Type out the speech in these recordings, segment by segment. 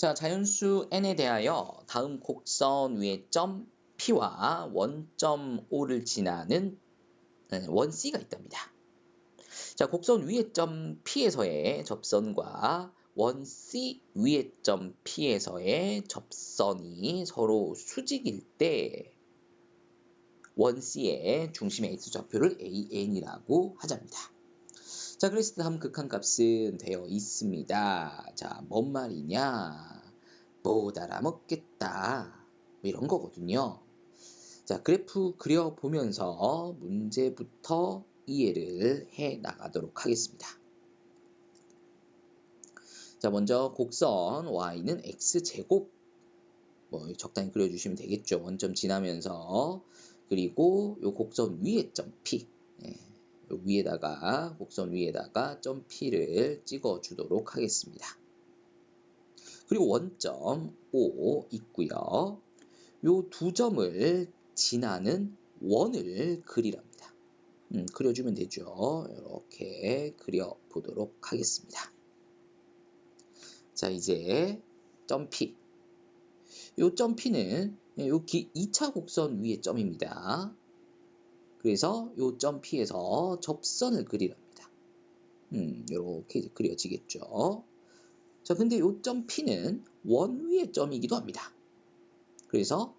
자, 자연수 n에 대하여 다음 곡선 위에 점 P와 원점 O를 지나는 원 C가 있답니다. 자, 곡선 위에 점 P에서의 접선과 원 C 위에 점 P에서의 접선이 서로 수직일 때 원 C의 중심의 X좌표를 AN이라고 하자입니다. 자, 그래서 다음 극한값은 되어 있습니다. 자, 뭔 말이냐? 못 알아먹겠다. 이런 거거든요. 자, 그래프 그려보면서 문제부터 이해를 해 나가도록 하겠습니다. 자, 먼저 곡선 y는 x제곱 적당히 그려주시면 되겠죠. 원점 지나면서. 그리고 요 곡선 위에 점 P, 요 위에다가 곡선 위에다가 점 P를 찍어주도록 하겠습니다. 그리고 원점 O 있고요. 요 두 점을 지나는 원을 그리랍니다. 그려주면 되죠. 이렇게 그려보도록 하겠습니다. 자, 이제 점 P. 요 점 P는 요 2차 곡선 위의 점입니다. 그래서 요 점 P에서 접선을 그리랍니다. 이렇게 그려지겠죠. 자, 근데 요 점 P는 원 위의 점이기도 합니다. 그래서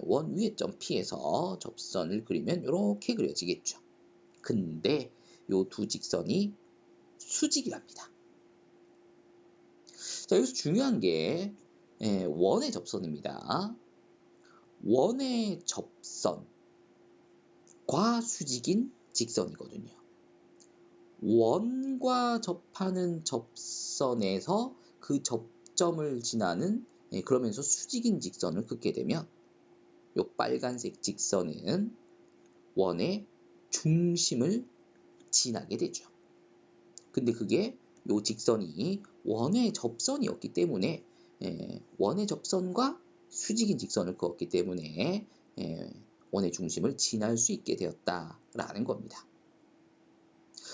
원 위의 점 P에서 접선을 그리면 이렇게 그려지겠죠. 근데 요 두 직선이 수직이랍니다. 자, 여기서 중요한 게 원의 접선입니다. 원의 접선과 수직인 직선이거든요. 원과 접하는 접선에서 그 접점을 지나는 그러면서 수직인 직선을 긋게 되면 요 빨간색 직선은 원의 중심을 지나게 되죠. 근데 그게 요 직선이 원의 접선이었기 때문에 원의 접선과 수직인 직선을 그었기 때문에 원의 중심을 지날 수 있게 되었다라는 겁니다.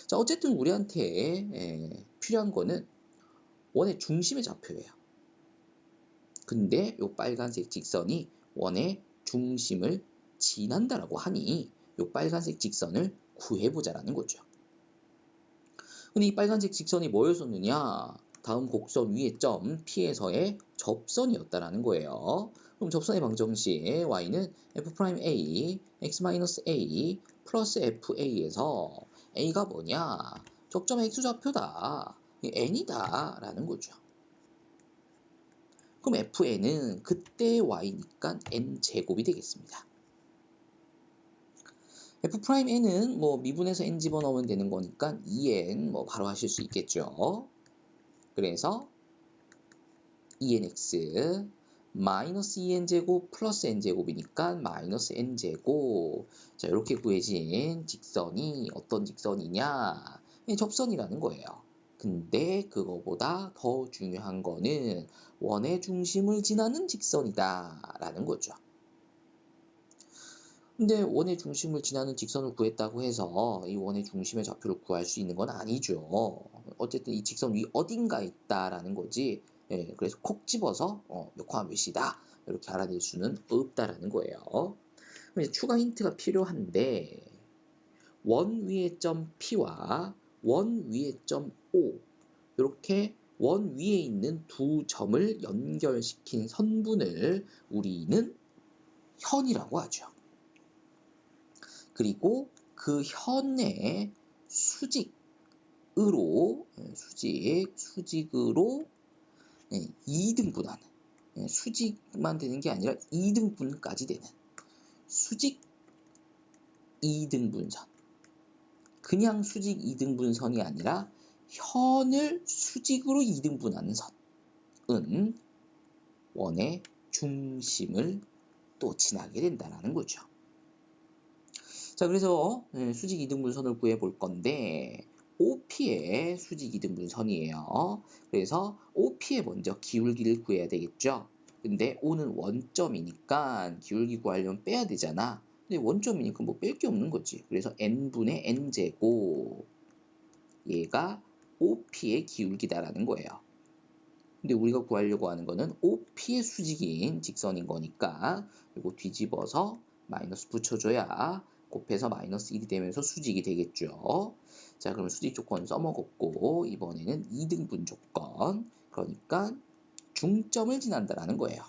자, 어쨌든 우리한테 필요한 거는 원의 중심의 좌표예요. 근데 요 빨간색 직선이 원의 중심을 지난다라고 하니 요 빨간색 직선을 구해보자라는 거죠. 근데 이 빨간색 직선이 뭐였었느냐? 다음 곡선 위의 점 P에서의 접선이었다라는 거예요. 그럼 접선의 방정식 y는 f'A, x-a 플러스 fa에서 a가 뭐냐? 적점의 x좌표다. n이다 라는 거죠. 그럼 fn은 그때 y니까 n제곱이 되겠습니다. f'n은 미분해서 n 집어넣으면 되는 거니까 2n 바로 하실 수 있겠죠. 그래서 2nx 마이너스 2n제곱 플러스 n제곱이니까 마이너스 n제곱. 자, 이렇게 구해진 직선이 어떤 직선이냐? 접선이라는 거예요. 근데 그거보다 더 중요한 거는 원의 중심을 지나는 직선이다 라는 거죠. 근데 원의 중심을 지나는 직선을 구했다고 해서 이 원의 중심의 좌표를 구할 수 있는 건 아니죠. 어쨌든 이 직선 위 어딘가에 있다라는 거지. 그래서 콕 집어서 몇 콤마 몇이다 이렇게 알아낼 수는 없다라는 거예요. 그럼 추가 힌트가 필요한데 원 위의 점 P와 원 위의 점 O 이렇게 원 위에 있는 두 점을 연결시킨 선분을 우리는 현이라고 하죠. 그리고 그 현의 수직으로 2등분하는 수직만 되는 게 아니라 2등분까지 되는 수직 2등분선. 그냥 수직 2등분선이 아니라 현을 수직으로 2등분하는 선은 원의 중심을 또 지나게 된다는 거죠. 자, 그래서 수직 2등분선을 구해볼 건데 OP의 수직 2등분선이에요. 그래서 OP의 먼저 기울기를 구해야 되겠죠. 근데 O는 원점이니까 기울기 구하려면 빼야 되잖아. 근데 원점이니까 뺄 게 없는 거지. 그래서 n분의 n제곱 얘가 OP의 기울기다라는 거예요. 근데 우리가 구하려고 하는 거는 OP의 수직인 직선인 거니까 이거 뒤집어서 마이너스 붙여줘야 곱해서 마이너스 1이 되면서 수직이 되겠죠. 자, 그럼 수직 조건 써먹었고 이번에는 2등분 조건, 그러니까 중점을 지난다라는 거예요.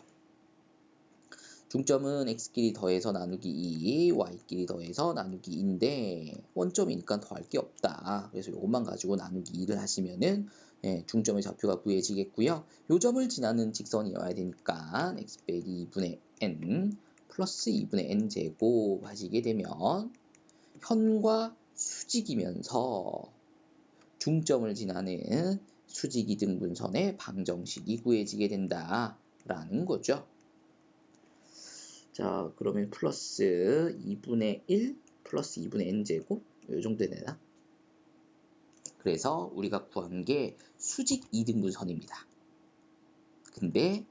중점은 x끼리 더해서 나누기 2, y끼리 더해서 나누기 2인데 원점이니까 더할 게 없다. 그래서 이것만 가지고 나누기 2를 하시면은 중점의 좌표가 구해지겠고요. 요 점을 지나는 직선이어야 되니까 x 빼기 2분의 n 플러스 2분의 n 제곱 하시게 되면 현과 수직이면서 중점을 지나는 수직 이등분선의 방정식이 구해지게 된다라는 거죠. 자, 그러면 플러스 2분의 1 플러스 2분의 n제곱 이 정도 되나? 그래서 우리가 구한 게 수직 2등분선입니다. 근데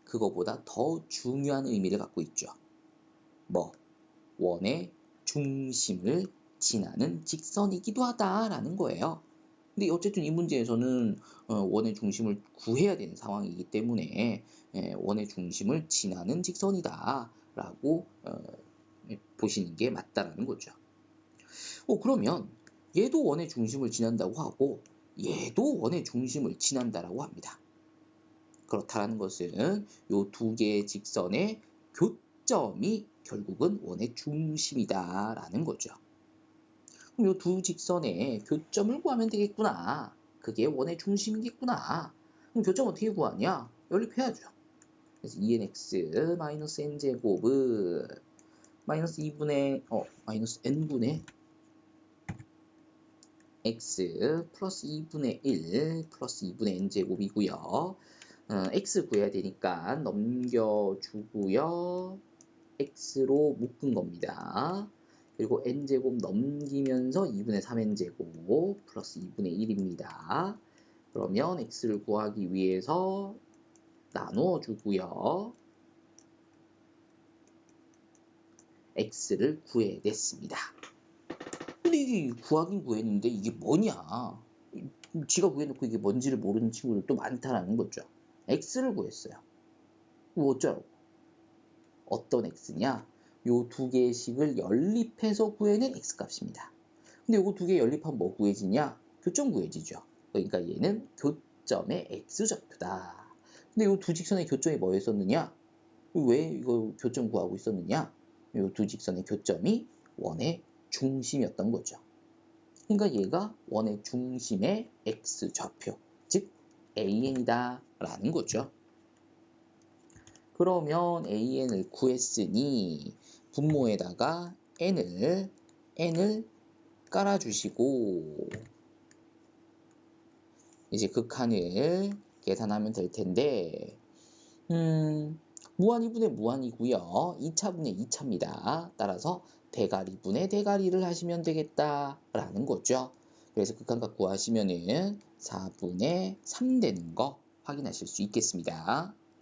그거보다 더 중요한 의미를 갖고 있죠. 뭐? 원의 중심을 지나는 직선이기도 하다라는 거예요. 근데 어쨌든 이 문제에서는 원의 중심을 구해야 되는 상황이기 때문에 원의 중심을 지나는 직선이다 라고 보시는 게 맞다라는 거죠. 그러면 얘도 원의 중심을 지난다고 하고 얘도 원의 중심을 지난다라고 합니다. 그렇다는 것은 이 두 개의 직선의 교점이 결국은 원의 중심이다라는 거죠. 그럼 이 두 직선의 교점을 구하면 되겠구나. 그게 원의 중심이겠구나. 그럼 교점 어떻게 구하냐? 연립해야죠. 그래서 2nx 마이너스 n제곱은 마이너스 마이너스 n분의 x 플러스 2분의 1 플러스 2분의 n제곱이고요. x 구해야 되니까 넘겨주고요. x로 묶은 겁니다. 그리고 n제곱 넘기면서 2분의 3n제곱 플러스 2분의 1입니다. 그러면 x를 구하기 위해서 나누어주고요. x를 구해냈습니다. 근데 이게 구하긴 구했는데 이게 뭐냐? 지가 구해놓고 이게 뭔지를 모르는 친구들도 많다라는 거죠. x를 구했어요. 뭐 어쩌라고? 어떤 x냐? 요 두 개의 식을 연립해서 구해낸 x값입니다. 근데 요거 두 개 연립하면 뭐 구해지냐? 교점 구해지죠. 그러니까 얘는 교점의 x좌표다. 근데 요 두 직선의 교점이 뭐였었느냐? 왜 이거 교점 구하고 있었느냐? 요 두 직선의 교점이 원의 중심이었던 거죠. 그러니까 얘가 원의 중심의 x좌표, 즉 AN이다 라는 거죠. 그러면 AN을 구했으니 분모에다가 n을 깔아주시고 이제 극한을 계산하면 될 텐데 무한이분의 무한이고요. 2차분의 2차입니다. 따라서 대가리분의 대가리를 하시면 되겠다라는 거죠. 그래서 극한값 구하시면은 4분의 3 되는 거 확인하실 수 있겠습니다.